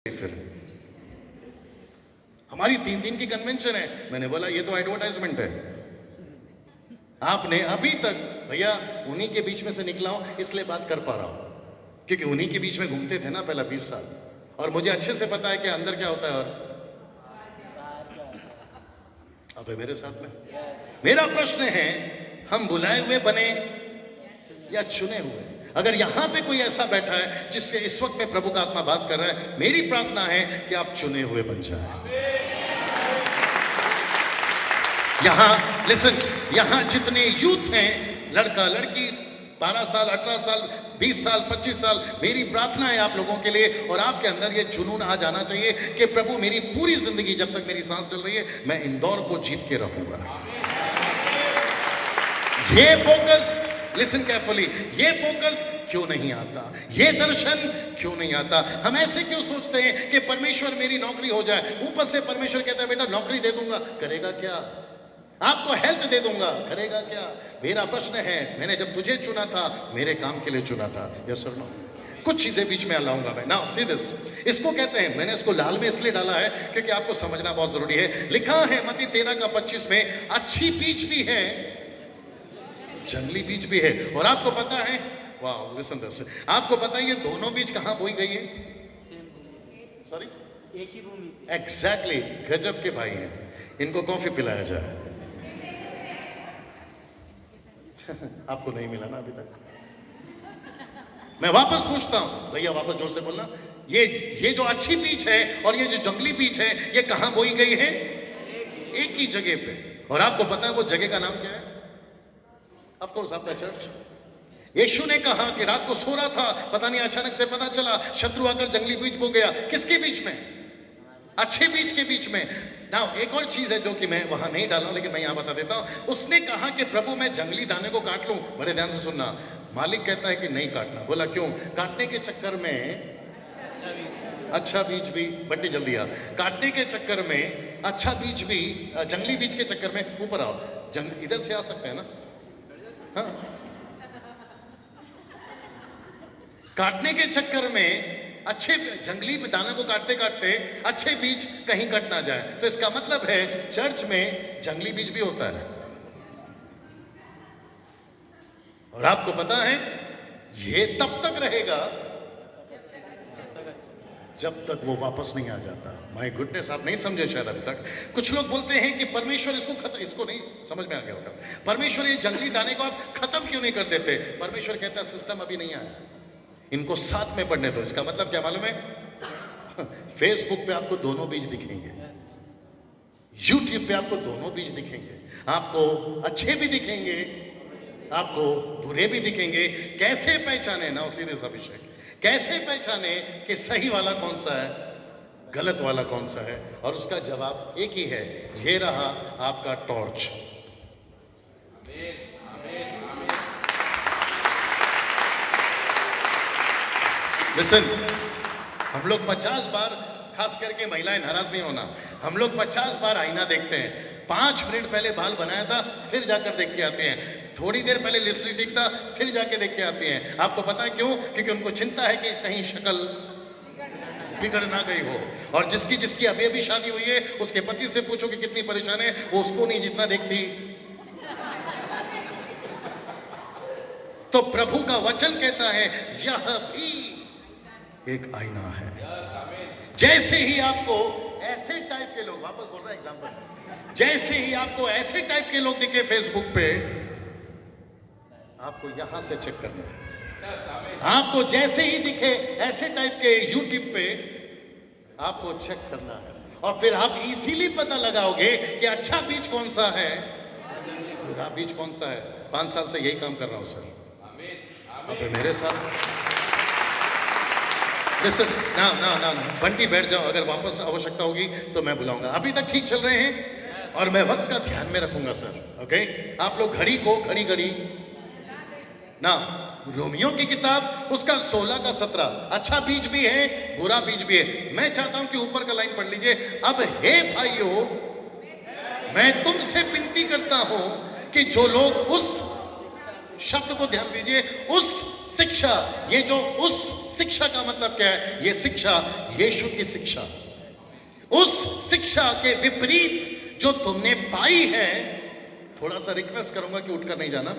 फिर हमारी 3 दिन की कन्वेंशन है। मैंने बोला ये तो एडवर्टाइजमेंट है। आपने अभी तक भैया उन्हीं के बीच में से निकला हूं इसलिए बात कर पा रहा हूं क्योंकि उन्हीं के बीच में घूमते थे ना पहला 20 साल, और मुझे अच्छे से पता है कि अंदर क्या होता है। और अब है मेरे साथ में। मेरा प्रश्न है, हम बुलाए हुए बने या चुने हुए? अगर यहां पे कोई ऐसा बैठा है जिससे इस वक्त में प्रभु का आत्मा बात कर रहा है, मेरी प्रार्थना है कि आप चुने हुए बन जाएं। यहां लिसन, यहां जितने यूथ हैं, लड़का लड़की 12 साल 18 साल 20 साल 25 साल, मेरी प्रार्थना है आप लोगों के लिए, और आपके अंदर ये जुनून आ जाना चाहिए कि प्रभु मेरी पूरी जिंदगी जब तक मेरी सांस चल रही है मैं इंदौर को जीत के रहूंगा। ये फोकस, लिसन केयरफुली, ये फोकस क्यों नहीं आता? ये दर्शन क्यों नहीं आता? हम ऐसे क्यों सोचते हैं कि परमेश्वर मेरी नौकरी हो जाए, ऊपर से परमेश्वर कहता है बेटा नौकरी दे दूंगा, करेगा क्या? आपको हेल्थ दे दूंगा, करेगा क्या? मेरा प्रश्न है, मैंने जब तुझे चुना था मेरे काम के लिए चुना था, यस और नो? कुछ चीजें बीच में लाऊंगा मैं। नाउ सी दिस, इसको कहते हैं, मैंने इसको लाल में इसलिए डाला है क्योंकि आपको समझना बहुत जरूरी है। लिखा है मत्ती 13:25 में, अच्छी बीज भी है जंगली बीज भी है। और आपको पता है, वाह लिसन दिस, आपको पता है ये दोनों बीज कहां बोई गई है? सॉरी, एक ही भूमि। एग्जैक्टली, गजब के भाई हैं, इनको कॉफी पिलाया जाए। आपको नहीं मिला ना अभी तक? मैं वापस पूछता हूं भैया, वापस जोर से बोलना। ये जो अच्छी बीज है और ये जो जंगली बीज है, ये कहां बोई गई है? एक ही जगह पे। और आपको पता है वो जगह का नाम क्या है? ऑफ कोर्स आपका चर्च। यीशु ने कहा कि रात को सो रहा था, पता नहीं अचानक से पता चला शत्रु आकर जंगली बीज बो गया। किसके बीच में? अच्छे बीज के बीच में। ना एक और चीज है जो कि मैं वहां नहीं डाला, लेकिन मैं यहां बता देता हूं। उसने कहा कि प्रभु मैं जंगली दाने को काट लूं। बड़े ध्यान से सुनना, मालिक कहता है कि नहीं काटना। बोला क्यों? काटने के चक्कर में अच्छा बीज भी, बंटी जल्दी आ, काटने के चक्कर में अच्छा बीज भी, जंगली बीज के चक्कर में, ऊपर आओ, इधर से आ सकते हैं ना? हाँ। काटने के चक्कर में अच्छे जंगली दानों को काटते काटते अच्छे बीज कहीं कट ना जाए। तो इसका मतलब है चर्च में जंगली बीज भी होता है। और आपको पता है ये तब तक रहेगा जब तक वो वापस नहीं आ जाता। माय गुडनेस, आप नहीं समझे शायद अभी तक। कुछ लोग बोलते हैं कि परमेश्वर इसको नहीं समझ में आ गया होगा, परमेश्वर ये जंगली दाने को आप खत्म क्यों नहीं कर देते? परमेश्वर कहता है सिस्टम अभी नहीं आया, इनको साथ में पढ़ने दो। इसका मतलब क्या मालूम है? फेसबुक पे आपको दोनों बीज दिखेंगे, यूट्यूब पे आपको दोनों बीज दिखेंगे, आपको अच्छे भी दिखेंगे, आपको बुरे भी दिखेंगे। कैसे पहचाने ना? उसी दिस अभिषेक, कैसे पहचाने कि सही वाला कौन सा है, गलत वाला कौन सा है? और उसका जवाब एक ही है, ये रहा आपका टॉर्च। लिसन, हम लोग 50 बार, खास करके महिलाएं नाराज नहीं होना, हम लोग 50 बार आईना देखते हैं। 5 मिनट पहले बाल बनाया था फिर जाकर देख के आते हैं, थोड़ी देर पहले लिपस्टिक था फिर जाके देख के आते हैं। आपको पता है क्यों? क्योंकि उनको चिंता है कि कहीं शक्ल बिगड़ ना गई हो। और जिसकी जिसकी अभी अभी शादी हुई है उसके पति से पूछो कि कितनी परेशान है, वो उसको नहीं जितना देखती। तो प्रभु का वचन कहता है यह भी एक आईना है। जैसे ही आपको ऐसे टाइप के लोग, वापस बोल रहा है एग्जांपल, जैसे ही आपको ऐसे टाइप के लोग दिखे फेसबुक पे, आपको यहां से चेक करना है। आपको जैसे ही दिखे ऐसे टाइप के यूट्यूब पे, आपको चेक करना है। और फिर आप इजीली पता लगाओगे कि अच्छा बीज कौन सा है, बुरा बीज कौन सा है। 5 साल से यही काम कर रहा हूं सर, आप मेरे साथ। लिसन, ना बंटी बैठ जाओ, अगर वापस आवश्यकता होगी तो मैं बुलाऊंगा। अभी तक ठीक चल रहे हैं और मैं वक्त का ध्यान में रखूंगा सर, ओके? आप लोग घड़ी को घड़ी ना, रोमियो की किताब उसका 16 का 17, अच्छा बीज भी है बुरा बीज भी है। मैं चाहता हूं कि ऊपर का लाइन पढ़ लीजिए। अब हे भाइयों, मैं तुमसे विनती करता हूं कि जो लोग उस शब्द को ध्यान दीजिए, उस शिक्षा। ये जो उस शिक्षा का मतलब क्या है? ये शिक्षा यीशु की शिक्षा। उस शिक्षा के विपरीत जो तुमने पाई है, थोड़ा सा रिक्वेस्ट करूंगा कि उठकर नहीं जाना,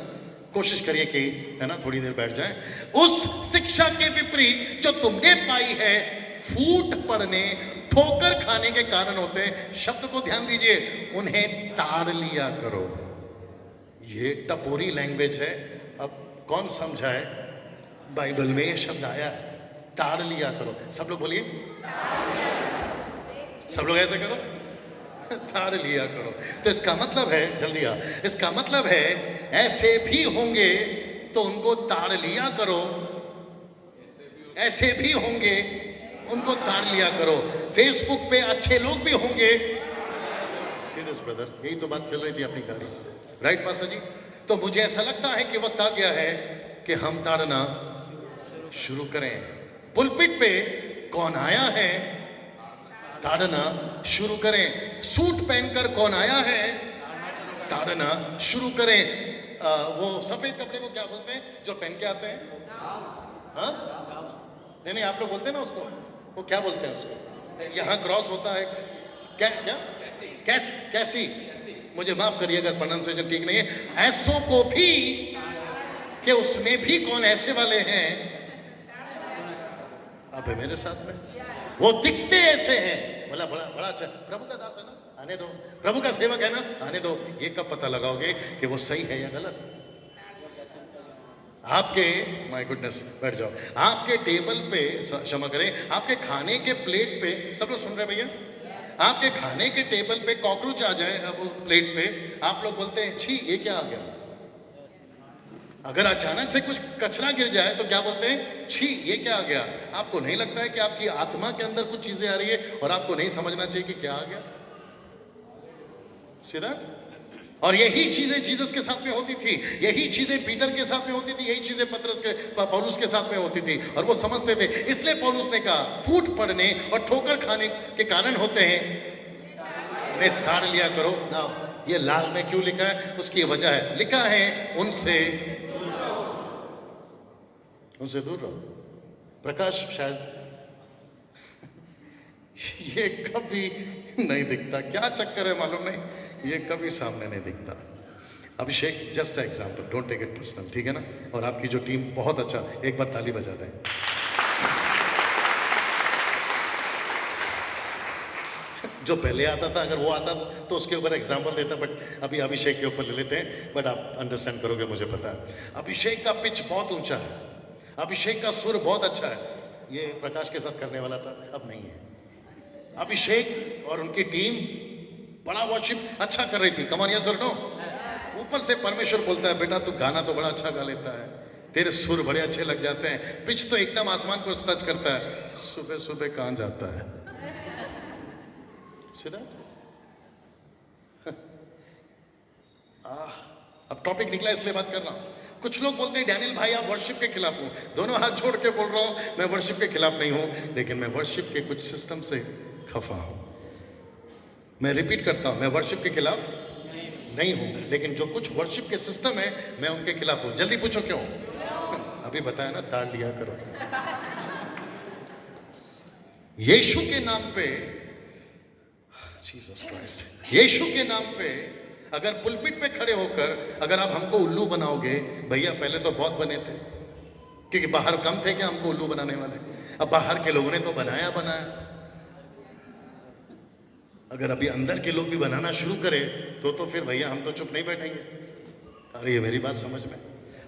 कोशिश करिए कि है ना थोड़ी देर बैठ जाए। उस शिक्षा के विपरीत जो तुमने पाई है, फूट पड़ने, ठोकर खाने के कारण होते हैं। शब्द को ध्यान दीजिए, उन्हें ताड़ लिया करो। ये टपोरी लैंग्वेज है, अब कौन समझाए? बाइबल में ये शब्द आया है, ताड़ लिया करो। सब लोग बोलिए, सब लोग ऐसे करो, ताड़ लिया करो। तो इसका मतलब है, जल्दी आ, इसका मतलब है ऐसे भी होंगे तो उनको ताड़ लिया करो, ऐसे भी होंगे उनको ताड़ लिया करो। फेसबुक पे अच्छे लोग भी होंगे। सीरियस ब्रदर, यही तो बात चल रही थी अपनी गाड़ी, राइट पासा जी? तो मुझे ऐसा लगता है कि वक्त आ गया है कि हम ताड़ना शुरू करें। पुलपिट पे कौन आया है? ताड़ना शुरू करें। सूट पहनकर कौन आया है? ताड़ना शुरू करें। वो सफेद कपड़े को क्या बोलते हैं जो पहन के आते हैं? हाँ, नहीं, आप लोग बोलते हैं ना उसको, वो क्या बोलते हैं उसको? यहाँ क्रॉस होता है, क्या क्या कैसी, मुझे माफ करिए अगर प्रोनाउंसिएशन ठीक नहीं है। ऐसों को भी, कि उसमें भी कौन ऐसे वाले हैं? आप है मेरे साथ में, वो दिखते ऐसे हैं। बोला बड़ा अच्छा, प्रभु का दास है ना, आने दो, प्रभु का सेवक है ना, आने दो। ये कब पता लगाओगे कि वो सही है या गलत? आपके, माय गुडनेस, बैठ जाओ। आपके टेबल पे, क्षमा करें, आपके खाने के प्लेट पे, सब लोग सुन रहे भैया? आपके खाने के टेबल पे कॉकरोच आ जाए अब प्लेट पे, आप लोग बोलते हैं छी ये क्या आ गया? अगर अचानक से कुछ कचरा गिर जाए तो क्या बोलते हैं? छी ये क्या आ गया? आपको नहीं लगता है कि आपकी आत्मा के अंदर कुछ चीजें आ रही है और आपको नहीं समझना चाहिए कि क्या आ गया? See that? और यही चीजें जीसस के साथ में होती थी, यही चीजें पीटर के साथ में होती थी, यही चीजें पौलुस के साथ में होती थी, और वो समझते थे। इसलिए पौलुस ने कहा फूट पड़ने और ठोकर खाने के कारण होते हैं, उन्हें ताड़ लिया करो ना। ये लाल में क्यों लिखा है? उसकी वजह है, लिखा है उनसे दूर रहो। प्रकाश शायद ये कभी नहीं दिखता, क्या चक्कर है मालूम नहीं, ये कभी सामने नहीं दिखता। Abhishek just example, don't take it personal, ठीक है ना? और आपकी जो टीम बहुत अच्छा, एक बार ताली बजा दें। जो पहले आता था, अगर वो आता तो उसके ऊपर एग्जाम्पल देता, बट अभी अभिषेक के ऊपर ले लेते हैं। बट आप अंडरस्टैंड करोगे, मुझे पता है। अभिषेक का पिच बहुत ऊंचा है, अभिषेक का सुर बहुत अच्छा है। ये प्रकाश के साथ करने वाला था, अब नहीं है। अभिषेक और उनकी टीम बड़ा वर्शिप अच्छा कर रही थी। कम ऑन यस और नो? ऊपर से परमेश्वर बोलता है बेटा तू गाना तो बड़ा अच्छा गा लेता है, तेरे सुर बड़े अच्छे लग जाते हैं, पिच तो एकदम आसमान को टच करता है, सुबह सुबह कहां जाता है? सीधा अब टॉपिक निकला इसलिए बात कर रहा हूं। कुछ लोग बोलते हैं डैनियल भाई आप वर्शिप के खिलाफ हो। दोनों हाथ छोड़ के बोल रहा हूं, मैं वर्शिप के खिलाफ नहीं हूं, लेकिन मैं वर्शिप के कुछ सिस्टम से खफा हूं। मैं रिपीट करता हूं, मैं वर्शिप के खिलाफ नहीं हूं, लेकिन जो कुछ वर्शिप के सिस्टम है मैं उनके खिलाफ हूं। जल्दी पूछो क्यों? अभी बताया ना, ताड़ लिया करो। यीशु के नाम पे, जीसस क्राइस्ट, यीशु के नाम पे अगर पुलपिट पे खड़े होकर अगर आप हमको उल्लू बनाओगे, भैया पहले तो बहुत बने थे, क्योंकि बाहर कम थे क्या हमको उल्लू बनाने वाले? अब बाहर के लोगों ने तो बनाया। अगर अभी अंदर के लोग भी बनाना शुरू करें तो फिर भैया हम तो चुप नहीं बैठेंगे। अरे ये मेरी बात समझ में?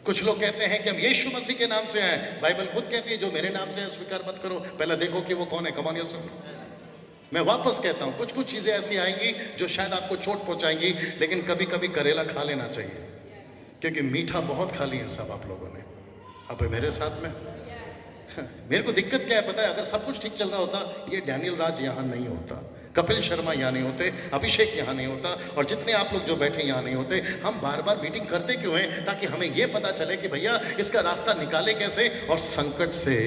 कुछ लोग कहते हैं कि हम यीशु मसीह के नाम से आए, बाइबल खुद कहती है जो मेरे नाम से है स्वीकार मत करो, पहले देखो कि वो कौन है। Come on yes. मैं वापस कहता हूं, कुछ चीजें ऐसी आएंगी जो शायद आपको चोट पहुंचाएंगी, लेकिन कभी कभी करेला खा लेना चाहिए, क्योंकि मीठा बहुत खा लिया सब आप लोगों ने। आप मेरे साथ में? मेरे को दिक्कत क्या है पता है? अगर सब कुछ ठीक चल रहा होता, ये डैनियल राज यहाँ नहीं होता, कपिल शर्मा यहाँ नहीं होते, अभिषेक यहाँ नहीं होता, और जितने आप लोग जो बैठे यहाँ नहीं होते। हम बार बार मीटिंग करते क्यों हैं? ताकि हमें ये पता चले कि भैया इसका रास्ता निकाले कैसे और संकट से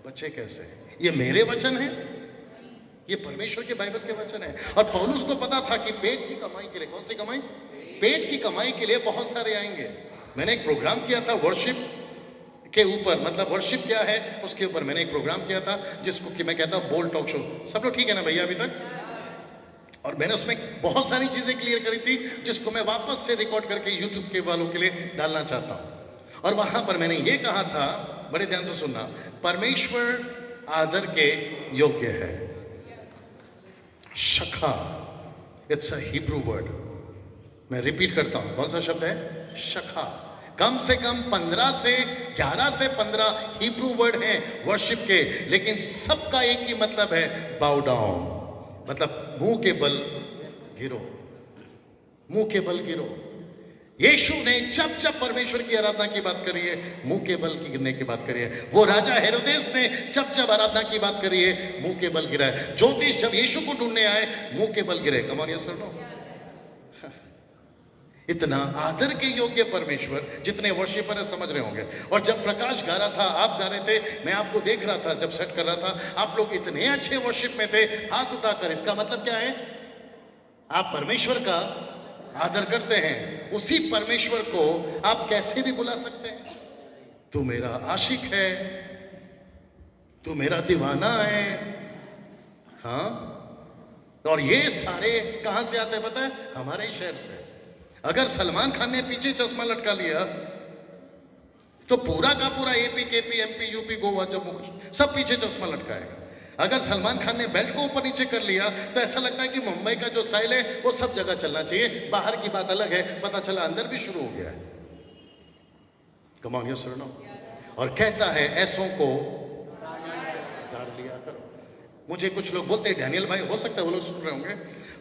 बचे कैसे। ये मेरे वचन है, ये परमेश्वर के बाइबल के वचन है। और पौलुस को पता था कि पेट की कमाई के लिए, कौन सी कमाई? पेट की कमाई के लिए बहुत सारे आएंगे। मैंने एक प्रोग्राम किया था वर्शिप के ऊपर, मतलब वर्शिप क्या है उसके ऊपर मैंने एक प्रोग्राम किया था जिसको कि मैं कहता हूँ बोल्ड टॉक शो। सब लोग ठीक है ना भैया अभी तक? और मैंने उसमें बहुत सारी चीजें क्लियर करी थी जिसको मैं वापस से रिकॉर्ड करके यूट्यूब के वालों के लिए डालना चाहता हूँ। और वहां पर मैंने ये कहा था, बड़े ध्यान से सुनना, परमेश्वर आदर के योग्य है। शखा, इट्स अ हिब्रू वर्ड। मैं रिपीट करता हूं, कौन सा शब्द है? शखा। कम से कम 15 से 11 से 15 हिब्रू वर्ड हैं वर्शिप के, लेकिन सबका एक ही मतलब है, बाउ डाउन, मतलब मुंह के बल गिरो, मुंह के बल गिरो। यीशु ने जब जब परमेश्वर की आराधना की बात करी है, मुंह के बल की गिरने की बात करी है। वो राजा हेरोदेस ने जब जब आराधना की बात करी है, मुंह के बल गिरा है। ज्योतिष जब यीशु को ढूंढने आए, मुंह के बल गिरे। कम ऑन यस और नो? इतना आदर के योग्य परमेश्वर, जितने वर्शिपर समझ रहे होंगे। और जब प्रकाश गा रहा था, आप गा रहे थे, मैं आपको देख रहा था, जब सेट कर रहा था, आप लोग इतने अच्छे वर्शिप में थे, हाथ उठाकर। इसका मतलब क्या है? आप परमेश्वर का आदर करते हैं। उसी परमेश्वर को आप कैसे भी बुला सकते हैं, तू मेरा आशिक है, तू मेरा दीवाना है। हाँ, और ये सारे कहां से आते हैं पता है? हमारे ही शहर से। अगर सलमान खान ने पीछे चश्मा लटका लिया तो पूरा का पूरा AP, KP, MP, UP, Goa, Jammu Kashmir सब पीछे चश्मा लटकाएगा। अगर सलमान खान ने बेल्ट को ऊपर नीचे कर लिया तो ऐसा लगता है कि मुंबई का जो स्टाइल है वो सब जगह चलना चाहिए। बाहर की बात अलग है, पता चला अंदर भी शुरू हो गया है। कम ऑन यस और नो? और कहता है ऐसों को उतार लिया करो। मुझे कुछ लोग बोलते हैं, डैनियल भाई, हो सकता है वो लोग सुन रहे होंगे,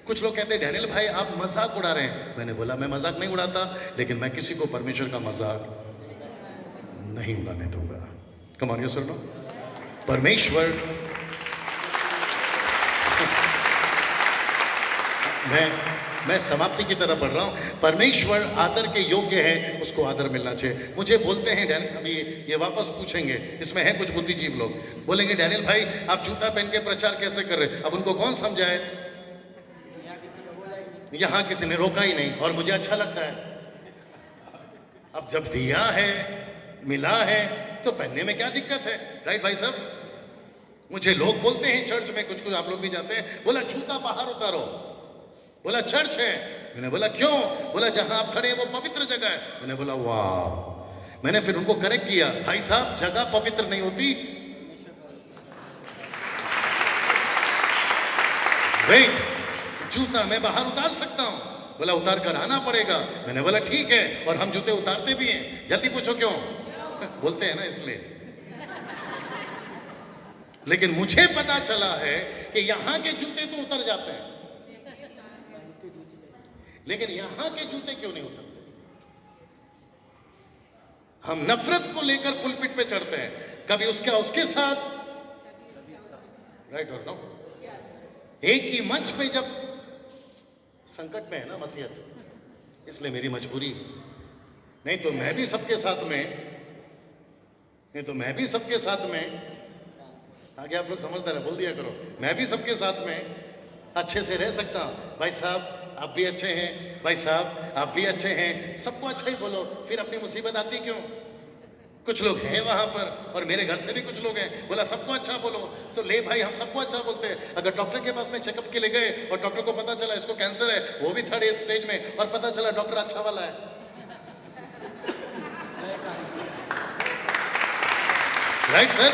कुछ लोग कहते हैं डैनियल भाई आप मजाक उड़ा रहे हैं। मैंने बोला मैं मजाक नहीं उड़ाता, लेकिन मैं किसी को परमेश्वर का मजाक नहीं उड़ाने दूंगा। कम ऑन यस और नो? परमेश्वर, मैं समाप्ति की तरफ बढ़ रहा हूं। परमेश्वर आदर के योग्य है, उसको आदर मिलना चाहिए। मुझे बोलते हैं डैनियल, अभी ये वापस पूछेंगे, इसमें है कुछ बुद्धिजीव लोग, बोलेंगे डैनियल भाई आप जूता पहन के प्रचार कैसे कर रहे? अब उनको कौन समझाए? यहां किसी ने रोका ही नहीं, और मुझे अच्छा लगता है। अब जब दिया है, मिला है, तो पहनने में क्या दिक्कत है? राइट भाई साहब? मुझे लोग बोलते हैं चर्च में, कुछ आप लोग भी जाते हैं, बोला जूता बाहर उतारो। बोला चर्च है। मैंने बोला क्यों? बोला जहां आप खड़े हैं वो पवित्र जगह है। मैंने बोला वाह। मैंने फिर उनको करेक्ट किया, भाई साहब जगह पवित्र नहीं होती, वेट, जूता मैं बाहर उतार सकता हूं। बोला उतार कर आना पड़ेगा। मैंने बोला ठीक है, और हम जूते उतारते भी हैं। जल्दी पूछो क्यों? बोलते हैं ना इसलिए। लेकिन मुझे पता चला है कि यहां के जूते तो उतर जाते हैं, लेकिन यहां के जूते क्यों नहीं उतरते? हम नफरत को लेकर पुलपिट पे चढ़ते हैं, कभी उसके साथ, राइट और नो? एक ही मंच पे जब संकट में है ना मसीहत, इसलिए मेरी मजबूरी, नहीं तो मैं भी सबके साथ में, नहीं तो मैं भी सबके साथ में, आगे आप लोग समझदार है, बोल दिया करो, मैं भी सबके साथ में अच्छे से रह सकता हूं। भाई साहब आप भी अच्छे हैं, भाई साहब आप भी अच्छे हैं, सबको अच्छा ही बोलो, फिर अपनी मुसीबत आती क्यों? कुछ लोग हैं वहां पर, और मेरे घर से भी कुछ लोग हैं, बोला सबको अच्छा बोलो, तो ले भाई हम सबको अच्छा बोलते हैं। अगर डॉक्टर के पास में चेकअप के लिए गए और डॉक्टर को पता चला इसको कैंसर है, वो भी 3rd स्टेज में, और पता चला डॉक्टर अच्छा वाला है, राइट सर?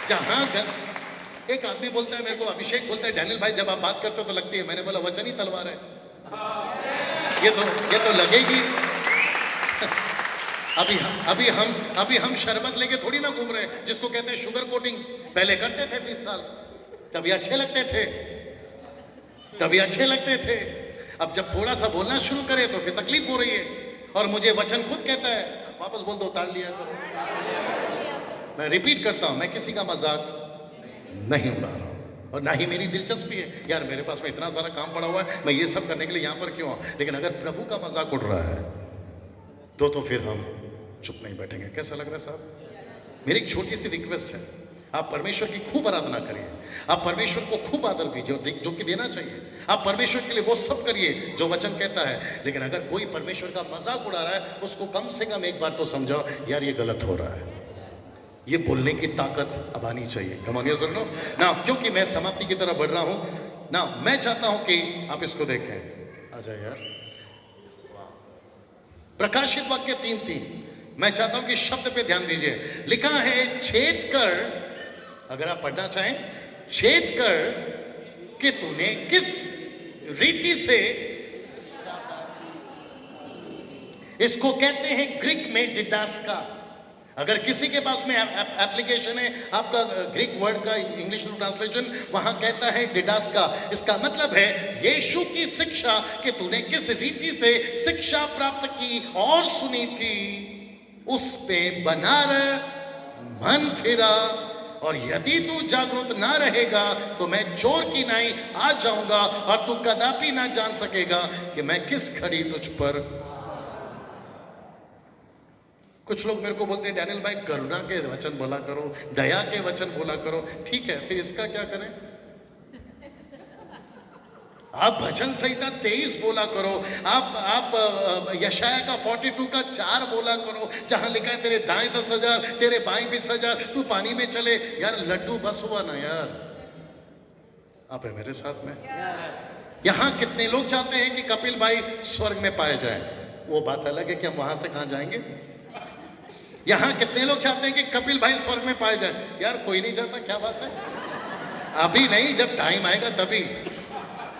जहां एक आदमी बोलता है मेरे को, अभिषेक बोलता है डैनियल भाई जब आप बात करते हो तो लगती है, मैंने बोला वचन ही तलवार है, ये तो लगेगी। अभी हम शरबत लेके थोड़ी ना घूम रहे हैं, जिसको कहते हैं शुगर कोटिंग। पहले करते थे 20 साल, तभी अच्छे लगते थे, अब जब थोड़ा सा बोलना शुरू करे तो फिर तकलीफ हो रही है। और मुझे वचन खुद कहता है, वापस बोल दो, उतार लिया करो। मैं रिपीट करता हूं, मैं किसी का मजाक नहीं उड़ा रहा हूं, और ना ही मेरी दिलचस्पी है। यार मेरे पास में इतना सारा काम पड़ा हुआ है, मैं ये सब करने के लिए यहां पर क्यों आऊं? लेकिन अगर प्रभु का मजाक उड़ रहा है तो फिर हम चुप नहीं बैठेंगे। कैसा लग रहा है साहब? मेरी एक छोटी सी रिक्वेस्ट है, आप परमेश्वर की खूब आराधना करिए, आप परमेश्वर को खूब आदर दीजिए जो कि देना चाहिए। आप परमेश्वर के लिए वो सब करिए जो वचन कहता है। लेकिन अगर कोई परमेश्वर का मजाक उड़ा रहा है, उसको कम से कम एक बार तो समझाओ, यार ये गलत हो रहा है। ये बोलने की ताकत अब आनी चाहिए। कम ऑन, यस और नो। ना क्योंकि मैं समाप्ति की तरफ बढ़ रहा हूं ना, मैं चाहता हूं कि आप इसको देखें। आजा यार, प्रकाशित वाक्य 3:3। मैं चाहता हूं कि शब्द पे ध्यान दीजिए। लिखा है, छेद कर, अगर आप पढ़ना चाहें, छेद कर कि तूने किस रीति से, इसको कहते हैं ग्रीक में डिडास्का। अगर किसी के पास में एप्लीकेशन है, आपका ग्रीक वर्ड का इंग्लिश में ट्रांसलेशन वहां कहता है डिडास्का। इसका मतलब है यीशु की शिक्षा कि तूने किस रीति से शिक्षा प्राप्त की और सुनी थी, उस पे बना रह, मन फिरा, और यदि तू जागरूक ना रहेगा तो मैं चोर की नाई आ जाऊंगा और तू कदापि ना जान सकेगा कि मैं किस घड़ी तुझ पर। कुछ लोग मेरे को बोलते हैं, डैनियल भाई करुणा के वचन बोला करो, दया के वचन बोला करो। ठीक है, फिर इसका क्या करें? आप भजन संहिता 23 बोला करो, आप यशाया का 42 का 4 बोला करो, जहां लिखा है तेरे दाएं 10,000 तेरे बाएं 20,000, तू पानी में चले। यार लड्डू बस हुआ ना यार। आप है मेरे साथ में? यहां कितने लोग चाहते हैं कि कपिल भाई स्वर्ग में पाए जाएं? वो बात अलग है कि हम वहां से कहां जाएंगे। यहां कितने लोग चाहते हैं कि कपिल भाई स्वर्ग में पाए जाएं? यार कोई नहीं चाहता, क्या बात है? अभी नहीं, जब टाइम आएगा तभी।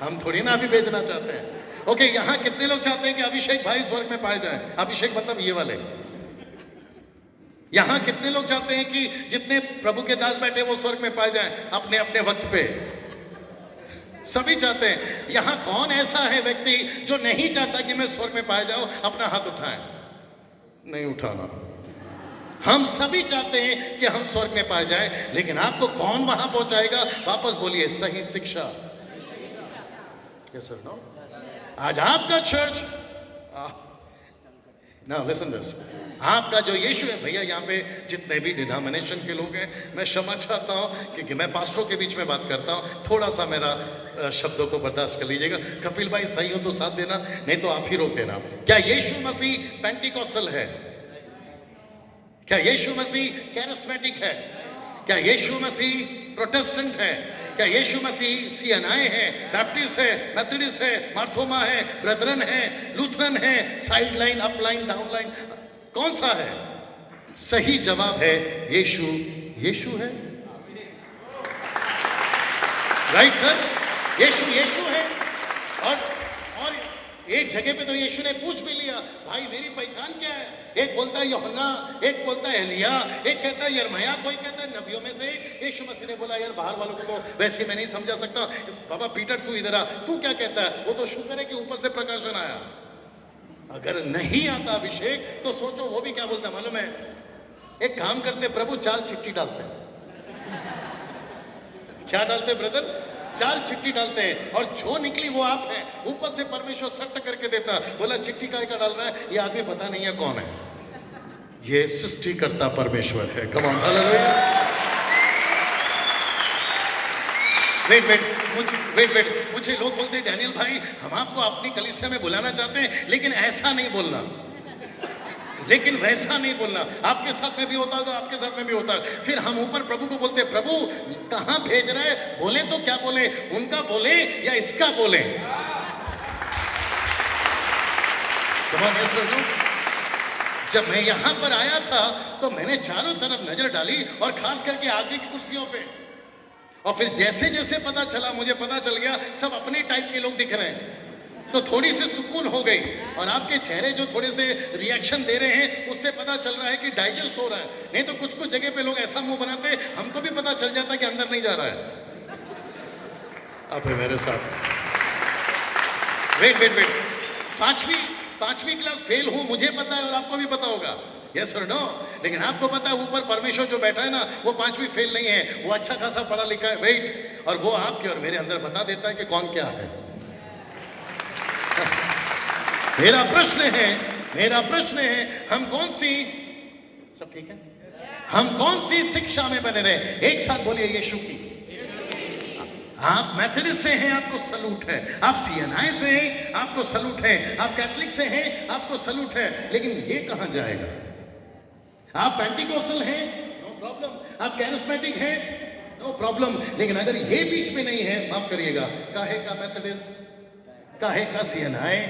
हम थोड़ी ना अभी बेचना चाहते हैं। ओके, यहां कितने लोग चाहते हैं कि अभिषेक भाई स्वर्ग में पाए जाएं? अभिषेक मतलब ये वाले। यहां कितने लोग चाहते हैं कि जितने प्रभु के दास बैठे वो स्वर्ग में पाए जाएं अपने अपने वक्त पे? सभी चाहते हैं। यहां कौन ऐसा है व्यक्ति जो नहीं चाहता कि मैं स्वर्ग में पाए जाऊं? अपना हाथ उठाएं। नहीं उठाना। हम सभी चाहते हैं कि हम स्वर्ग में पाए जाएं, लेकिन आपको कौन वहां पहुंचाएगा? वापस बोलिए, सही शिक्षा। Yes or no? आज आपका चर्च, now listen this, आपका जो यीशु है, भैया यहाँ पे जितने भी डिनोमिनेशन के लोग हैं, मैं क्षमा चाहता हूँ क्योंकि मैं पास्टरों के बीच में बात करता हूँ, थोड़ा सा मेरा शब्दों को बर्दाश्त कर लीजिएगा। कपिल भाई सही हो तो साथ देना, नहीं तो आप ही रोक देना। क्या यीशु मसीह पेंटिकॉस्टल है? क्या यीशु मसीह कैरिस्मेटिक है? क्या यीशु मसीह प्रोटेस्टेंट है? क्या यीशु मसीह सीएनआई है, बैप्टिस्ट है, मेथोडिस्ट है, मार्थोमा है, ब्रदरन है, लूथरन है, side line, up line, down line? कौन सा है? सही जवाब है यीशु। यीशु है, राइट सर? यीशु यीशु है। और एक जगह पे तो यीशु ने पूछ भी लिया, भाई मेरी पहचान क्या है? एक बोलता है यूहन्ना, एक बोलता है एलिया, एक कहता है यिर्मयाह, कोई कहता है नबियों में से एक। यीशु मसीह ने बोला, यार बाहर वालों को तो वैसे मैं नहीं समझा सकता। बाबा पीटर तू इधर आ, तू क्या कहता है? वो तो शुक्र है कि ऊपर से प्रकाशन आया। अगर नहीं आता अभिषेक तो सोचो वो भी क्या बोलता मालूम है? एक काम करते प्रभु, 4 चिट्ठी डालते हैं। क्या डालते ब्रदर? 4 चिट्ठी डालते हैं, और जो निकली वो आप है। ऊपर से परमेश्वर सट्ट करके देता, बोला चिट्ठी का डाल रहा है, ये आदमी पता नहीं है कौन है। ये सृष्टिकर्ता परमेश्वर है। Come on, hallelujah. वेट, मुझे लोग बोलते हैं डैनियल भाई हम आपको अपनी कलीसिया में बुलाना चाहते हैं, लेकिन ऐसा नहीं बोलना, लेकिन वैसा नहीं बोलना। आपके साथ में भी होता होगा, आपके साथ में भी होता है। फिर हम ऊपर प्रभु को बोलते हैं, प्रभु कहां भेज रहे हैं? बोले तो क्या बोले? उनका बोले या इसका बोले? जब मैं यहां पर आया था तो मैंने चारों तरफ नजर डाली, और खास करके आगे की कुर्सियों पे, और फिर जैसे जैसे पता चला, मुझे पता चल गया सब अपने टाइप के लोग दिख रहे हैं, तो थोड़ी सी सुकून हो गई। और आपके चेहरे जो थोड़े से रिएक्शन दे रहे हैं, उससे पता चल रहा है कि डाइजेस्ट हो रहा है। नहीं तो कुछ कुछ जगह पे लोग ऐसा मुंह बनाते हैं, हमको भी पता चल जाता है कि अंदर नहीं जा रहा है। आप है मेरे साथ? वेट, पांचवी क्लास फेल हूं, मुझे पता है, और आपको भी पता होगा। यस और नो? लेकिन आपको पता है ऊपर परमेश्वर जो बैठा है ना, वो 5वीं फेल नहीं है, वो अच्छा खासा पढ़ा लिखा है। वेट, और वो आपके और मेरे अंदर बता देता है कि कौन क्या है। मेरा प्रश्न है हम कौन सी, सब ठीक है? हम कौन सी शिक्षा में बने रहे? एक साथ बोलिए यीशु की। आप मेथडिस्ट से हैं, आपको सलूट है। आप सीएनआई से हैं, आपको सलूट है। आप कैथलिक से हैं, आपको सलूट है। लेकिन ये कहां जाएगा? आप पेंटिकोस्टल हैं, नो प्रॉब्लम। आप कैरिस्मेटिक हैं, नो प्रॉब्लम। लेकिन अगर ये बीच में नहीं है, माफ करिएगा, काहे का मेथडिस्ट, काहे का सीएनआई,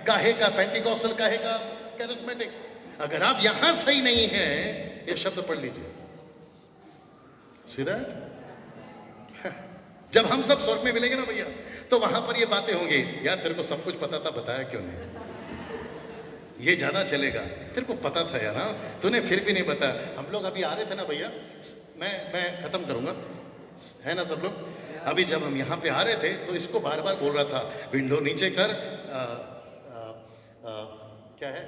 काहे का पेंटिकोस्टल, काहे का कैरिस्मेटिक? अगर आप यहां सही नहीं हैं, ये शब्द पढ़ लीजिए। See that? जब हम सब स्वर्ग में मिलेंगे ना भैया, तो वहां पर ये बातें होंगी, यार तेरे को सब कुछ पता था, बताया क्यों नहीं? ये ज्यादा चलेगा, तेरे को पता था यार, ना तूने फिर भी नहीं बताया। हम लोग अभी आ रहे थे ना भैया, मैं खत्म करूंगा, है ना सब लोग? अभी जब हम यहाँ पे आ रहे थे तो इसको बार बार बोल रहा था, विंडो नीचे कर। क्या है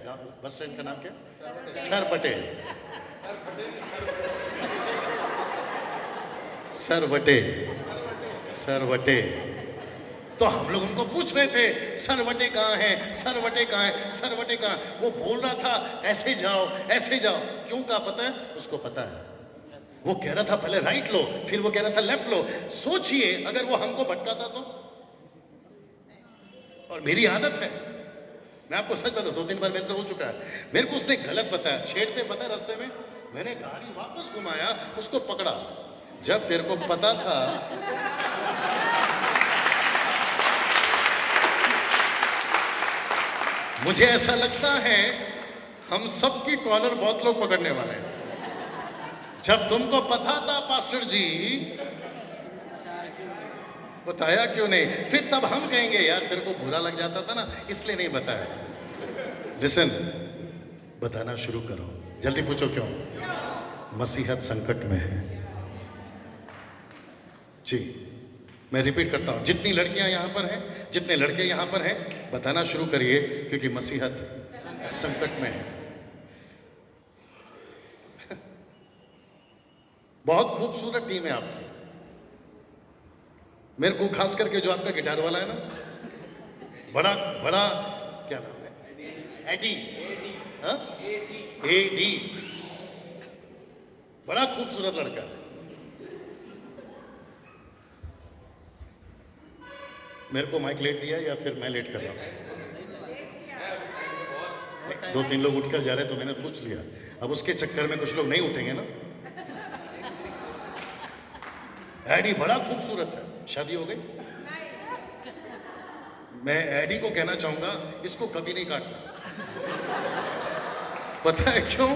बस स्टैंड का नाम क्या? सर पटेल। सरवटे। तो हम लोग उनको पूछ रहे थे, सरवटे कहाँ है, सरवटे कहाँ है, सरवटे कहाँ? वो बोल रहा था ऐसे जाओ, ऐसे जाओ। क्यों का पता है? उसको पता है। वो कह रहा था पहले राइट लो, फिर वो कह रहा था लेफ्ट लो। सोचिए अगर वो हमको भटकाता तो। और मेरी आदत है, मैं आपको सच बता, 2-3 बार मेरे से हो चुका है। मेरे को उसने गलत बताया, छेड़ते पता है रास्ते में, मैंने गाड़ी वापस घुमाया, उसको पकड़ा। जब तेरे को पता था, मुझे ऐसा लगता है हम सबकी कॉलर बहुत लोग पकड़ने वाले हैं। जब तुमको पता था पास्टर जी, बताया क्यों नहीं? फिर तब हम कहेंगे यार तेरे को बुरा लग जाता था ना, इसलिए नहीं बताया। लिसन, बताना शुरू करो। जल्दी पूछो क्यों? मसीहत संकट में है जी। मैं रिपीट करता हूं, जितनी लड़कियां यहां पर हैं, जितने लड़के यहां पर हैं, बताना शुरू करिए, क्योंकि मसीहत संकट में है। बहुत खूबसूरत टीम है आपकी। मेरे को खास करके जो आपका गिटार वाला है ना, बड़ा बड़ा क्या नाम है? एडी। हाँ? एडी, बड़ा खूबसूरत लड़का है। मेरे को माइक लेट दिया या फिर मैं लेट कर रहा हूँ? 2-3 लोग उठकर जा रहे तो मैंने पूछ लिया। अब उसके चक्कर में कुछ लोग नहीं उठेंगे ना। एडी बड़ा खूबसूरत है। शादी हो गई? मैं एडी को कहना चाहूंगा, इसको कभी नहीं काटना। पता है क्यों?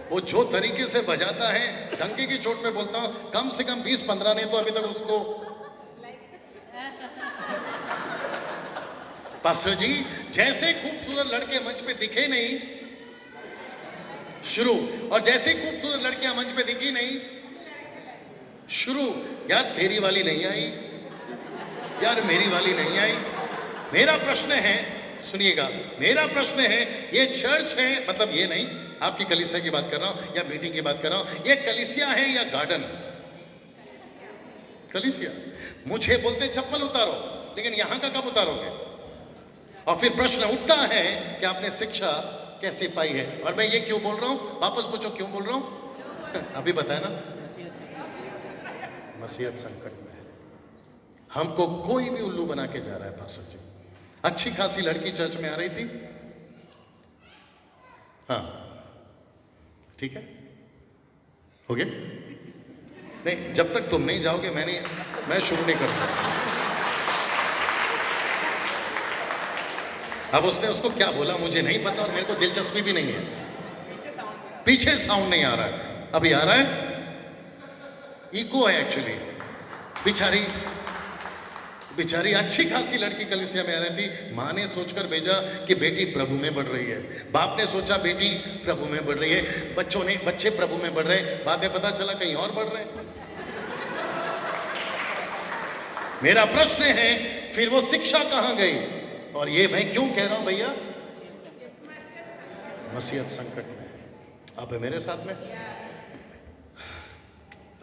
वो जो तरीके से बजाता है, डंके की चोट पे बोलता हूं, कम से कम 20-15 ने तो अभी तक उसको। पास्टर जी, जैसे खूबसूरत लड़के मंच पे दिखे नहीं शुरू, और जैसे खूबसूरत लड़कियां मंच पे दिखी नहीं शुरू। यार तेरी वाली नहीं आई, यार मेरी वाली नहीं आई। मेरा प्रश्न है, सुनिएगा, मेरा प्रश्न है, ये चर्च है, मतलब ये नहीं आपकी कलीसिया की बात कर रहा हूं या मीटिंग की बात कर रहा हूं, ये कलीसिया है या गार्डन? कलीसिया। मुझे बोलते चप्पल उतारो, लेकिन यहां का कब उतारोगे? और फिर प्रश्न उठता है कि आपने शिक्षा कैसे पाई है। और मैं ये क्यों बोल रहा हूं? वापस पूछो क्यों बोल रहा हूं? अभी बताया ना, मसीहत संकट में है। हमको कोई भी उल्लू बना के जा रहा है। पास्टर जी, अच्छी खासी लड़की चर्च में आ रही थी, हाँ ठीक है, हो गया? नहीं, जब तक तुम नहीं जाओगे मैं शुरू नहीं करूंगा। अब उसने उसको क्या बोला मुझे नहीं पता, और मेरे को दिलचस्पी भी नहीं है। पीछे साउंड नहीं आ रहा है, अभी आ रहा है? इको है एक्चुअली। बेचारी अच्छी खासी लड़की कलीसिया में आ रही थी। माँ ने सोचकर भेजा कि बेटी प्रभु में बढ़ रही है, बाप ने सोचा बेटी प्रभु में बढ़ रही है, बच्चे प्रभु में बढ़ रहे हैं। बाद में पता चला कहीं और बढ़ रहे हैं। मेरा प्रश्न है, फिर वो शिक्षा कहां गई? और ये मैं क्यों कह रहा हूं भैया? मसीहत संकट में है। आप है मेरे साथ में?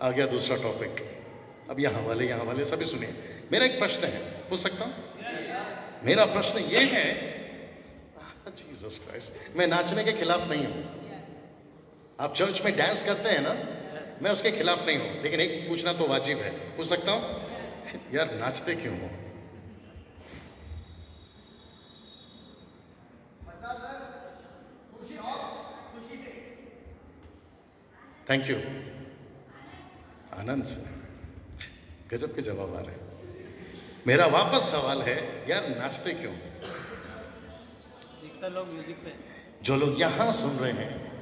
आ गया दूसरा टॉपिक। अब यहाँ वाले सभी सुनिए। मेरा एक प्रश्न है, पूछ सकता हूं? मेरा प्रश्न ये है, जीसस क्राइस्ट, मैं नाचने के खिलाफ नहीं हूं, आप चर्च में डांस करते हैं ना, मैं उसके खिलाफ नहीं हूं, लेकिन एक पूछना तो वाजिब है, पूछ सकता हूं? यार नाचते क्यों हो? थैंक यू, आनंद से गजब के जवाब आ रहे हैं। मेरा वापस सवाल है, यार नाचते क्यों? लोग म्यूजिक पे, जो लोग यहां सुन रहे हैं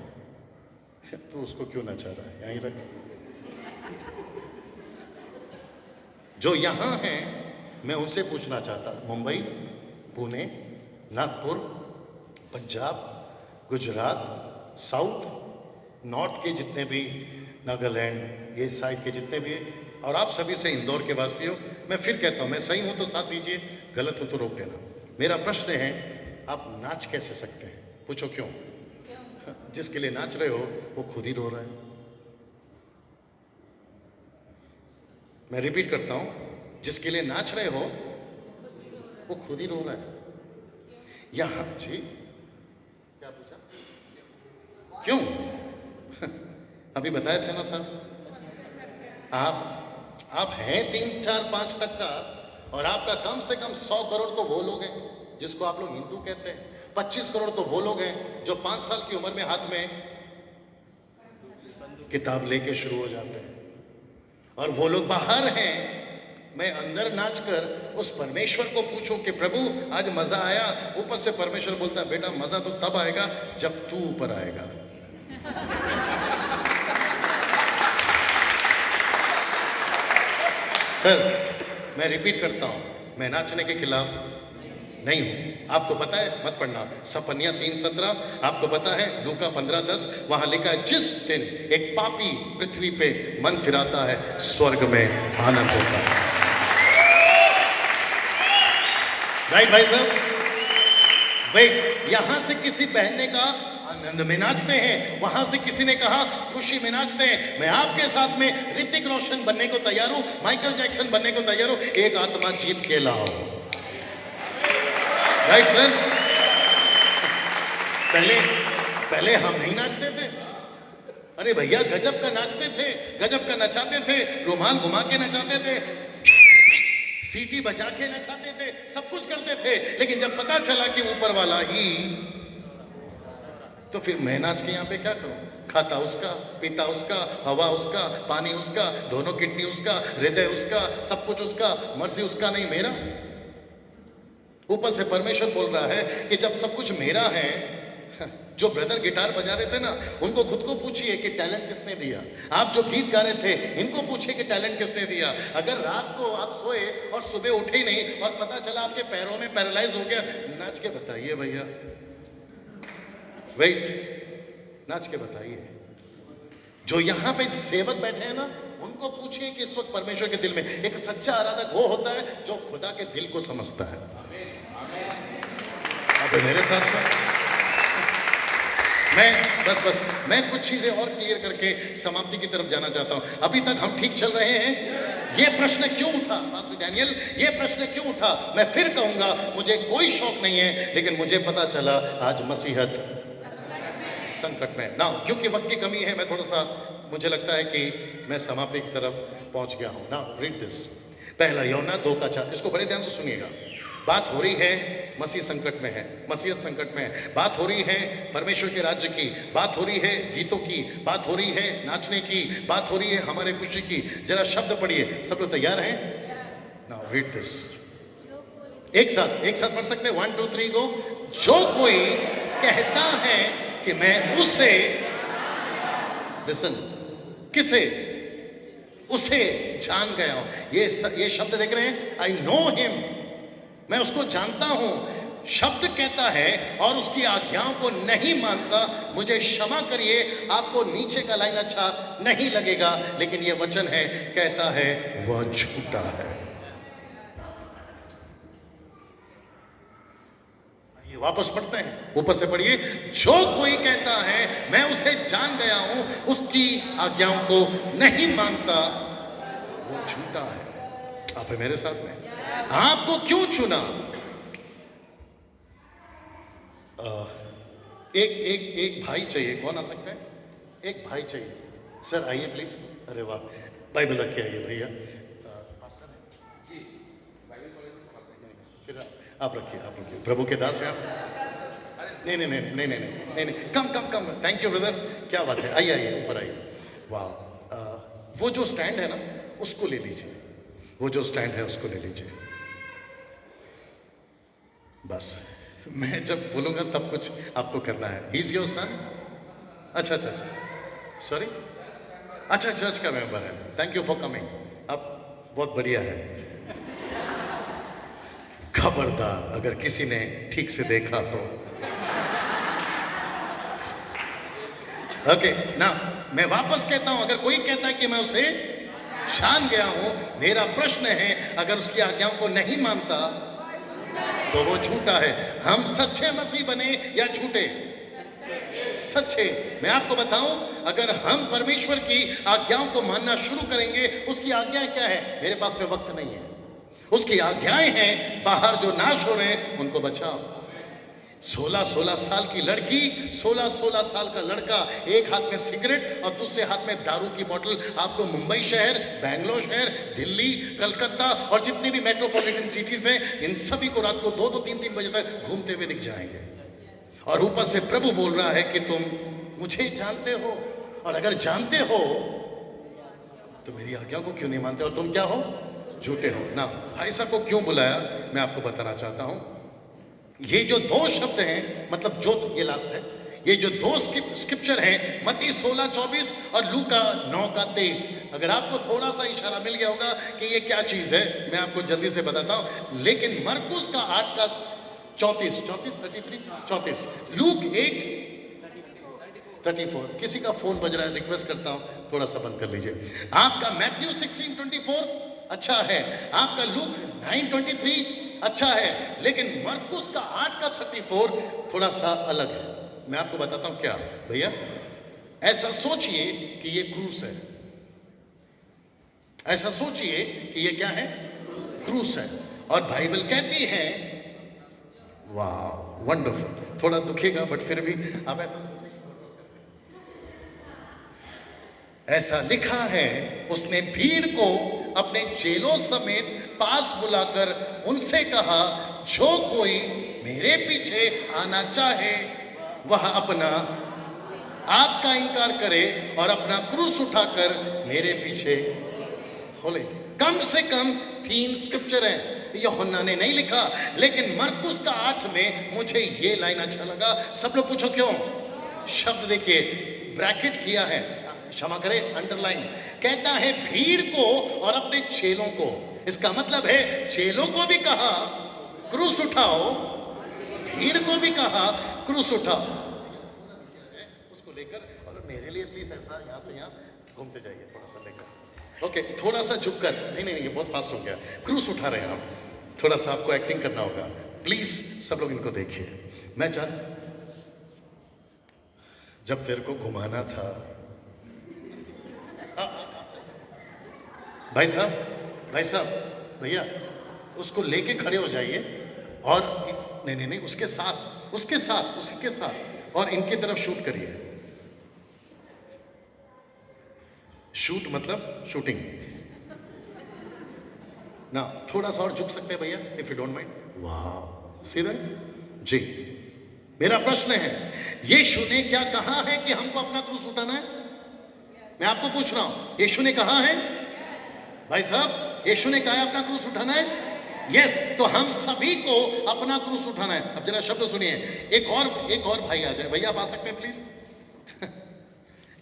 तो उसको क्यों नचा रहा है? यहीं रख। जो यहां हैं मैं उनसे पूछना चाहता, मुंबई, पुणे, नागपुर, पंजाब, गुजरात, साउथ, नॉर्थ के जितने भी, नागालैंड, ये साइड के जितने भी, और आप सभी से इंदौर के वासी हो, मैं फिर कहता हूं, मैं सही हूं तो साथ दीजिए, गलत हूं तो रोक देना। मेरा प्रश्न है, आप नाच कैसे सकते हैं? पूछो क्यों? जिसके लिए नाच रहे हो वो खुद ही रो रहा है। मैं रिपीट करता हूं, जिसके लिए नाच रहे हो वो खुद ही रो रहा है। यहां जी क्या पूछा? क्यों? अभी बताए थे ना साहब, आप हैं 3, 4, 5% और आपका कम से कम 100 करोड़ तो वो लोग हैं जिसको आप लोग हिंदू कहते हैं, 25 करोड़ तो वो लोग हैं जो 5 साल की उम्र में हाथ में किताब लेके शुरू हो जाते हैं, और वो लोग बाहर हैं। मैं अंदर नाचकर उस परमेश्वर को पूछूं कि प्रभु आज मजा आया, ऊपर से परमेश्वर बोलता है बेटा मजा तो तब आएगा जब तू ऊपर आएगा। सर मैं रिपीट करता हूं, मैं नाचने के खिलाफ नहीं हूं। आपको पता है, मत पढ़ना, सपनिया 3:17, आपको पता है लूका 15:10, वहां लिखा है जिस दिन एक पापी पृथ्वी पे मन फिराता है स्वर्ग में आनंद होता है। राइट भाई साहब? वेट, यहां से किसी बहन ने कहा आनंद में नाचते हैं, वहां से किसी ने कहा खुशी में नाचते हैं। मैं आपके साथ में ऋतिक रोशन बनने को तैयार हूं, माइकल जैक्सन बनने को तैयार हूं, एक आत्मा जीत के लाओ। Right sir? पहले हम नहीं नाचते थे। अरे भैया गजब का नाचते थे, गजब का नचाते थे, रुमाल घुमा के नचाते थे, सीटी बजा के नचाते थे, सब कुछ करते थे, लेकिन जब पता चला कि ऊपर वाला ही, तो फिर मैं नाच के यहाँ पे क्या करूं? खाता उसका, पीता उसका, हवा उसका, पानी उसका, दोनों किडनी उसका, हृदय उसका, सब कुछ उसका, मर्जी उसका नहीं मेरा। ऊपर से परमेश्वर बोल रहा है कि जब सब कुछ मेरा है, जो ब्रदर गिटार बजा रहे थे ना, उनको खुद को पूछिए कि टैलेंट किसने दिया। आप जो गीत गा रहे थे, इनको पूछिए कि टैलेंट किसने दिया। अगर रात को आप सोए और सुबह उठे ही नहीं और पता चला आपके पैरों में पैरालाइज हो गया, नाच के बताइए भैया। वेट, नाच के बताइए। जो यहां पे सेवक बैठे हैं ना, उनको पूछिए कि इस वक्त परमेश्वर के दिल में एक सच्चा आराधक वो होता है जो खुदा के दिल को समझता है। आप मेरे साथ में, मैं कुछ चीजें और क्लियर करके समाप्ति की तरफ जाना चाहता हूं। अभी तक हम ठीक चल रहे हैं। ये प्रश्न क्यों उठा पास्टर डैनियल, ये प्रश्न क्यों उठा? मैं फिर कहूंगा, मुझे कोई शौक नहीं है, लेकिन मुझे पता चला आज मसीहत संकट में ना, क्योंकि वक्त की कमी है, मैं थोड़ा सा, मुझे लगता है कि मैं समाप्ति की तरफ पहुंच गया हूं ना। रीड दिस, पहला यूहन्ना 2:4, इसको बड़े ध्यान से सुनिएगा। बात हो रही है मसीह संकट में है, मसीहत संकट में है, बात हो रही है परमेश्वर के राज्य की, बात हो रही है गीतों की, बात हो रही है नाचने की, बात हो रही है हमारे खुशी की। जरा शब्द पढ़िए, सब लोग तैयार हैं? नाउ रीड दिस, एक साथ पढ़ सकते हैं? 1 2 3 गो। जो कोई कहता है कि मैं उससे, लिसन, किसे? उसे जान गया हूं। ये शब्द देख रहे हैं, आई नो हिम, मैं उसको जानता हूं। शब्द कहता है और उसकी आज्ञाओं को नहीं मानता, मुझे क्षमा करिए, आपको नीचे का लाइन अच्छा नहीं लगेगा, लेकिन ये वचन है, कहता है वह झूठा है। ये वापस पढ़ते हैं, ऊपर से पढ़िए। जो कोई कहता है मैं उसे जान गया हूं, उसकी आज्ञाओं को नहीं मानता, वो झूठा है। आप है मेरे साथ में? आपको क्यों चुना? एक भाई चाहिए, कौन आ सकता है? एक भाई चाहिए सर, आइए प्लीज। अरे वाह, बाइबल रख के आइए भैया। पास्टर है जी, बाइबल कॉलेज। फिर आप रखिए, प्रभु के दास हैं आप। नहीं नहीं नहीं नहीं नहीं नहीं नहीं, कम कम कम। थैंक यू ब्रदर, क्या बात है, आइए आइए ऊपर आइए। वाह, वो जो स्टैंड है ना उसको ले लीजिए, वो जो स्टैंड है उसको ले लीजिए। बस मैं जब बोलूंगा तब कुछ आपको करना है। He is your son? अच्छा अच्छा अच्छा, सॉरी, अच्छा चर्च का मेंबर है। Thank you for coming. अब बहुत बढ़िया है। खबरदार अगर किसी ने ठीक से देखा तो। ओके ना, मैं वापस कहता हूं, अगर कोई कहता है कि मैं उसे जान गया हूं, मेरा प्रश्न है अगर उसकी आज्ञाओं को नहीं मानता तो वो झूठा है। हम सच्चे मसीह बने या झूठे? सच्चे। मैं आपको बताऊं, अगर हम परमेश्वर की आज्ञाओं को मानना शुरू करेंगे, उसकी आज्ञाएं क्या है? मेरे पास में वक्त नहीं है। उसकी आज्ञाएं हैं, बाहर जो नाश हो रहे हैं उनको बचाओ। 16-16 साल की लड़की, 16-16 साल का लड़का, एक हाथ में सिगरेट और दूसरे हाथ में दारू की बोतल। आपको मुंबई शहर, बैंगलोर शहर, दिल्ली, कलकत्ता और जितनी भी मेट्रोपॉलिटन सिटीज हैं, इन सभी को रात को 2-2, 3-3 बजे तक घूमते हुए दिख जाएंगे। और ऊपर से प्रभु बोल रहा है कि तुम मुझे जानते हो, और अगर जानते हो तो मेरी आज्ञा को क्यों नहीं मानते, और तुम क्या हो? झूठे हो ना। भाई साहब को क्यों बुलाया मैं आपको बताना चाहता हूं। ये जो दो शब्द हैं, मतलब जो, ये लास्ट है, ये जो दो स्क्रिप्चर हैं, मत्ती 16:24 और लूका 9:23, अगर आपको थोड़ा सा इशारा मिल गया होगा कि ये क्या चीज है, मैं आपको जल्दी से बताता हूं। लेकिन मरकुस का 8:34, लूक 8:34। किसी का फोन बज रहा है, रिक्वेस्ट करता हूं थोड़ा सा बंद कर लीजिए। आपका मैथ्यू 16:24 अच्छा है, आपका लूक 9:23 अच्छा है, लेकिन मरकुस का 8:34 थोड़ा सा अलग है। मैं आपको बताता हूं क्या भैया। ऐसा सोचिए कि ये क्रूस है, ऐसा सोचिए कि ये क्या है? क्रूस है। और बाइबल कहती है, वाह वंडरफुल, थोड़ा दुखेगा बट फिर भी आप ऐसा सोचिए। ऐसा लिखा है, उसने भीड़ को अपने चेलों समेत पास बुलाकर उनसे कहा, जो कोई मेरे पीछे आना चाहे वह अपना आपका इनकार करे और अपना क्रूस उठाकर मेरे पीछे खोले। कम से कम 3 स्क्रिप्चर हैं, यूहन्ना ने नहीं लिखा, लेकिन मरकुस का 8 में मुझे ये लाइन अच्छा लगा। सब लोग पूछो क्यों? शब्द देखिए, ब्रैकेट किया है, क्षमा करें अंडरलाइन, कहता है भीड़ को और अपने चेलों को। इसका मतलब है चेलों को भी कहा क्रूस उठाओ, भीड़ को भी कहा क्रूस उठाओ। उसको लेकर, और मेरे लिए प्लीज ऐसा यहां से यहां घूमते जाइए, थोड़ा सा लेकर, ओके, थोड़ा सा झुककर, नहीं नहीं नहीं, ये बहुत फास्ट हो गया। क्रूस उठा रहे हैं आप, थोड़ा सा आपको एक्टिंग करना होगा। प्लीज सब लोग इनको देखिए। मैं जब तेरे को घुमाना था, भाई साहब भैया, उसको लेके खड़े हो जाइए, और नहीं नहीं नहीं, उसके साथ और इनकी तरफ शूट करिए। शूट मतलब शूटिंग ना। थोड़ा सा और झुक सकते हैं भैया, इफ यू डोंट माइंड। वाह, सीधा जी। मेरा प्रश्न है, यीशु ने क्या कहा है कि हमको अपना क्रूस उठाना है? मैं आपको पूछ रहा हूं, यीशु ने कहा है? भाई साहब, यीशु ने कहा है अपना क्रूस उठाना है? यस, तो हम सभी को अपना क्रूस उठाना है। अब जरा शब्द सुनिए। एक और भाई आ जाए, भैया आप आ सकते हैं प्लीज।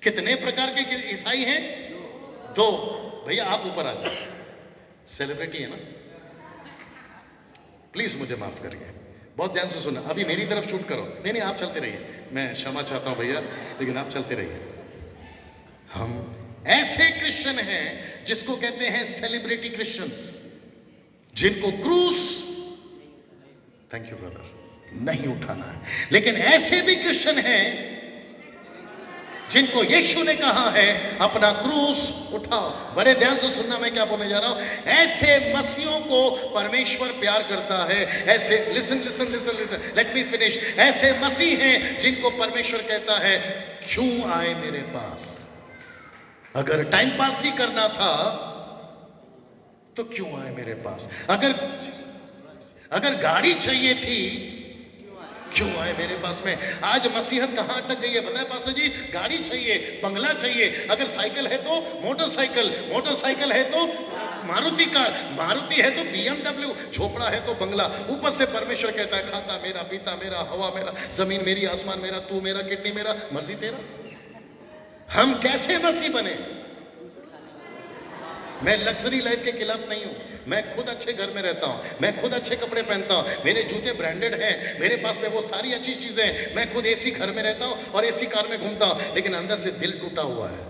कितने प्रकार के ईसाई हैं? 2। भैया आप ऊपर आ जाए, सेलिब्रिटी है ना, प्लीज मुझे माफ करिए, बहुत ध्यान से सुनना। अभी मेरी तरफ शूट करो, नहीं नहीं आप चलते रहिए, मैं क्षमा चाहता हूं भैया, लेकिन आप चलते रहिए। हम ऐसे क्रिश्चियन हैं जिसको कहते हैं सेलिब्रिटी क्रिश्चियंस, जिनको क्रूस, थैंक यू ब्रदर, नहीं उठाना है। लेकिन ऐसे भी क्रिश्चियन हैं जिनको यीशु ने कहा है अपना क्रूस उठाओ। बड़े ध्यान से सुनना मैं क्या बोलने जा रहा हूं। ऐसे मसीहों को परमेश्वर प्यार करता है। ऐसे listen listen listen listen, let me finish. ऐसे मसीह हैं जिनको परमेश्वर कहता है क्यों आए मेरे पास। अगर टाइम पास ही करना था तो क्यों आए मेरे पास। अगर गाड़ी चाहिए थी क्यों आए मेरे पास में। आज मसीहत कहां अटक गई है पता है पास्टर जी। गाड़ी चाहिए, बंगला चाहिए। अगर साइकिल है तो मोटरसाइकिल, मोटरसाइकिल है तो मारुति कार, मारुति है तो BMW, झोपड़ा है तो बंगला। ऊपर से परमेश्वर कहता है खाता मेरा, पीता मेरा, हवा मेरा, जमीन मेरी, आसमान मेरा, तू मेरा, किडनी मेरा, मर्जी तेरा। हम कैसे मसीह बने। मैं लग्जरी लाइफ के खिलाफ नहीं हूं। मैं खुद अच्छे घर में रहता हूं, मैं खुद अच्छे कपड़े पहनता हूं, मेरे जूते ब्रांडेड हैं, मेरे पास में वो सारी अच्छी चीजें हैं। मैं खुद एसी घर में रहता हूं और एसी कार में घूमता हूं, लेकिन अंदर से दिल टूटा हुआ है।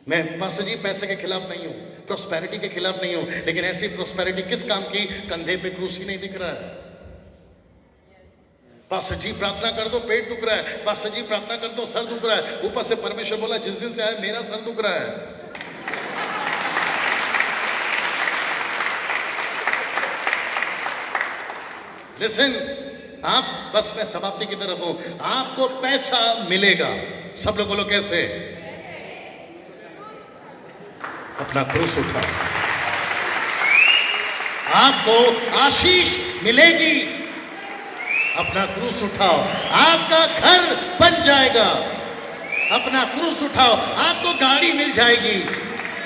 मैं पास्टर जी पैसे के खिलाफ नहीं हूं, प्रोस्पेरिटी के खिलाफ नहीं हूं, लेकिन ऐसी प्रोस्पेरिटी किस काम की। कंधे पे क्रूस ही नहीं दिख रहा है। पास्टर जी प्रार्थना कर दो पेट दुख रहा है, पास्टर जी प्रार्थना कर दो सर दुख रहा है। ऊपर से परमेश्वर बोला जिस दिन से आए मेरा सर दुख रहा है। लिसन, आप बस मैं समाप्ति की तरफ हूं। आपको पैसा मिलेगा। सब लोग बोलो कैसे। अपना क्रूस उठाओ। आपको आशीष मिलेगी। अपना क्रूस उठाओ। आपका घर बन जाएगा। अपना क्रूस उठाओ। आपको गाड़ी मिल जाएगी।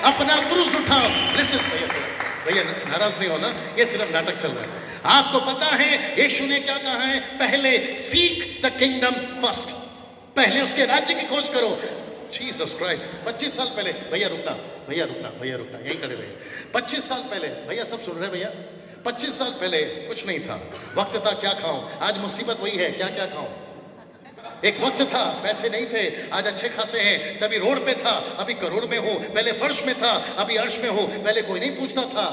अपना क्रूस उठाओ। लिसन भैया नाराज नहीं होना, ये सिर्फ नाटक चल रहा है। आपको पता है यीशु ने क्या कहा है। पहले सीक द किंगडम फर्स्ट, पहले उसके राज्य की खोज करो। जीसस क्राइस्ट 25 साल पहले, भैया रुकना भैया रुकना भैया रुकना, यहीं खड़े रहिए। 25 साल पहले, भैया सब सुन रहे भैया, 25 साल पहले कुछ नहीं था। वक्त था क्या खाऊं। आज मुसीबत वही है क्या क्या खाऊं। एक वक्त था पैसे नहीं थे, आज अच्छे खासे हैं। तभी रोड पे था, अभी करोड़ में हूं। पहले फर्श में था, अभी अर्श में हूं। पहले कोई नहीं पूछता था,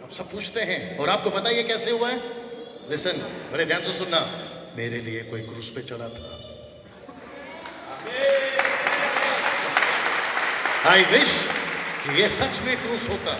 अब सब पूछते हैं। और आपको पता ये कैसे हुआ है। लिसन, बड़े ध्यान से सुनना। मेरे लिए कोई क्रूस पे चढ़ा था। आई विश कि ये सच में क्रूस होता।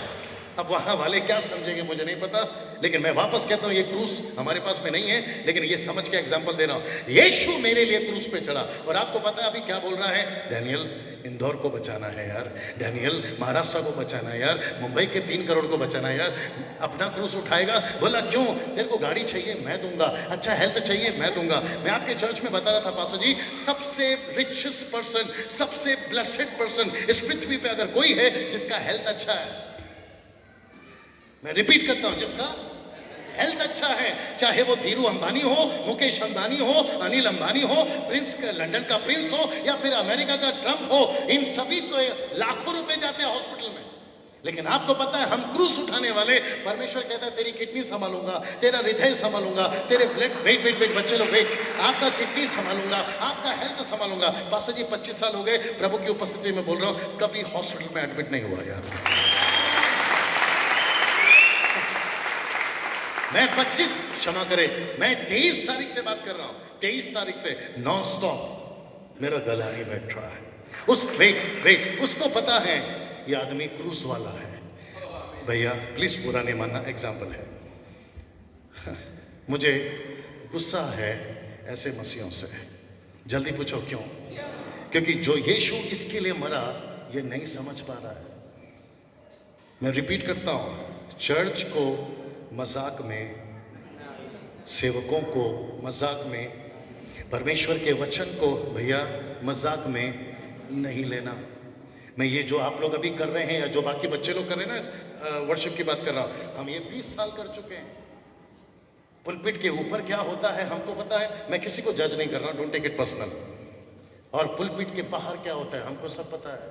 अब वहां वाले क्या समझेंगे मुझे नहीं पता, लेकिन मैं वापस कहता हूं ये क्रूस हमारे पास में नहीं है, लेकिन ये समझ के एग्जांपल दे रहा हूं। यीशु मेरे लिए क्रूस पे चढ़ा। और आपको पता है अभी क्या बोल रहा है। डैनियल इंदौर को बचाना है यार, डैनियल महाराष्ट्र को बचाना है यार, मुंबई के 3 करोड़ को बचाना है यार। अपना क्रूस उठाएगा। बोला क्यों। तेरे को गाड़ी चाहिए मैं दूंगा, अच्छा हेल्थ चाहिए मैं दूंगा। मैं आपके चर्च में बता रहा था पास्टर जी, सबसे रिचेस्ट पर्सन, सबसे ब्लेसेड पर्सन इस पृथ्वी पे अगर कोई है जिसका हेल्थ अच्छा है, मैं रिपीट करता हूं, जिसका हेल्थ अच्छा है, चाहे वो धीरू अंबानी हो, मुकेश अंबानी हो, अनिल अंबानी हो, प्रिंस का लंदन का प्रिंस हो, या फिर अमेरिका का ट्रंप हो, इन सभी को लाखों रुपए जाते हैं हॉस्पिटल में। लेकिन आपको पता है हम क्रूस उठाने वाले, परमेश्वर कहता है तेरी किडनी संभालूंगा, तेरा हृदय संभालूंगा, तेरे ब्लड वेट वेट वेट बच्चे लोग वेट, आपका किडनी संभालूंगा, आपका हेल्थ संभालूंगा। पास्टर जी 25 साल हो गए प्रभु की उपस्थिति में बोल रहा हूं, कभी हॉस्पिटल में एडमिट नहीं हुआ यार। मैं 25 क्षमा करे, मैं 23 तारीख से बात कर रहा हूं, 23 तारीख से नॉन स्टॉप मेरा गला नहीं बैठ रहा है। उस वेट उसको पता है ये आदमी क्रूस वाला है। भैया प्लीज बुरा नहीं मानना, एग्जाम्पल है। मुझे गुस्सा है ऐसे मसीहों से। जल्दी पूछो क्यों। क्योंकि जो यीशु इसके लिए मरा ये नहीं समझ पा रहा है। मैं रिपीट करता हूं, चर्च को मजाक में, सेवकों को मजाक में, परमेश्वर के वचन को भैया मजाक में नहीं लेना। मैं ये जो आप लोग अभी कर रहे हैं या जो बाकी बच्चे लोग कर रहे हैं ना, वर्शिप की बात कर रहा हूं, हम ये 20 साल कर चुके हैं। पुलपिट के ऊपर क्या होता है हमको पता है, मैं किसी को जज नहीं कर रहा हूं, डोंट टेक इट पर्सनल। और पुलपिट के बाहर क्या होता है हमको सब पता है।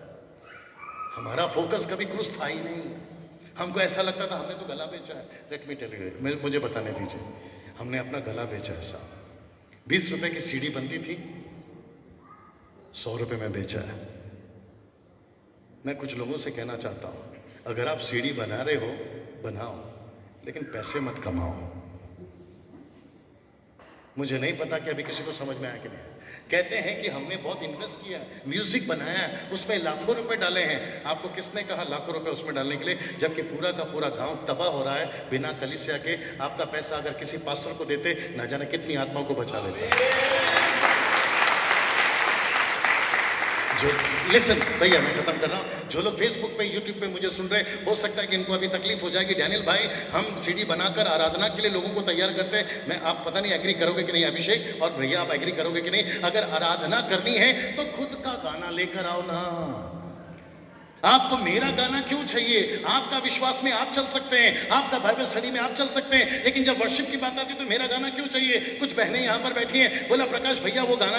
हमारा फोकस कभी क्रूस था ही नहीं। हमको ऐसा लगता था हमने तो गला बेचा है। लेट मी टेल यू, मुझे बताने दीजिए, हमने अपना गला बेचा है साहब। 20 रुपए की सीडी बनती थी, 100 रुपए में बेचा है। मैं कुछ लोगों से कहना चाहता हूं, अगर आप सीडी बना रहे हो बनाओ, लेकिन पैसे मत कमाओ। मुझे नहीं पता कि अभी किसी को समझ में आया कि नहीं आया। कहते हैं कि हमने बहुत इन्वेस्ट किया, म्यूजिक बनाया है, उसमें लाखों रुपए डाले हैं। आपको किसने कहा लाखों रुपए उसमें डालने के लिए, जबकि पूरा का पूरा गांव तबाह हो रहा है बिना कलीसिया के। आपका पैसा अगर किसी पास्टर को देते, ना जाने कितनी आत्माओं को बचा लेता। जो लिसन भैया, मैं खत्म कर रहा हूँ। जो लोग फेसबुक पे यूट्यूब पे मुझे सुन रहे हैं, हो सकता है कि इनको अभी तकलीफ हो जाएगी। डैनियल भाई, हम सीडी बनाकर आराधना के लिए लोगों को तैयार करते हैं। मैं, आप पता नहीं एग्री करोगे कि नहीं अभिषेक, और भैया आप एग्री करोगे कि नहीं, अगर आराधना करनी है तो खुद का गाना लेकर आओ ना। आपको मेरा गाना क्यों चाहिए? आपका विश्वास में आप चल सकते हैं, आपका बाइबल स्टडी में आप चल सकते हैं, लेकिन जब वर्शिप की बात आती है तो मेरा गाना क्यों चाहिए? कुछ बहनें यहाँ पर बैठी हैं, बोला प्रकाश भैया वो गाना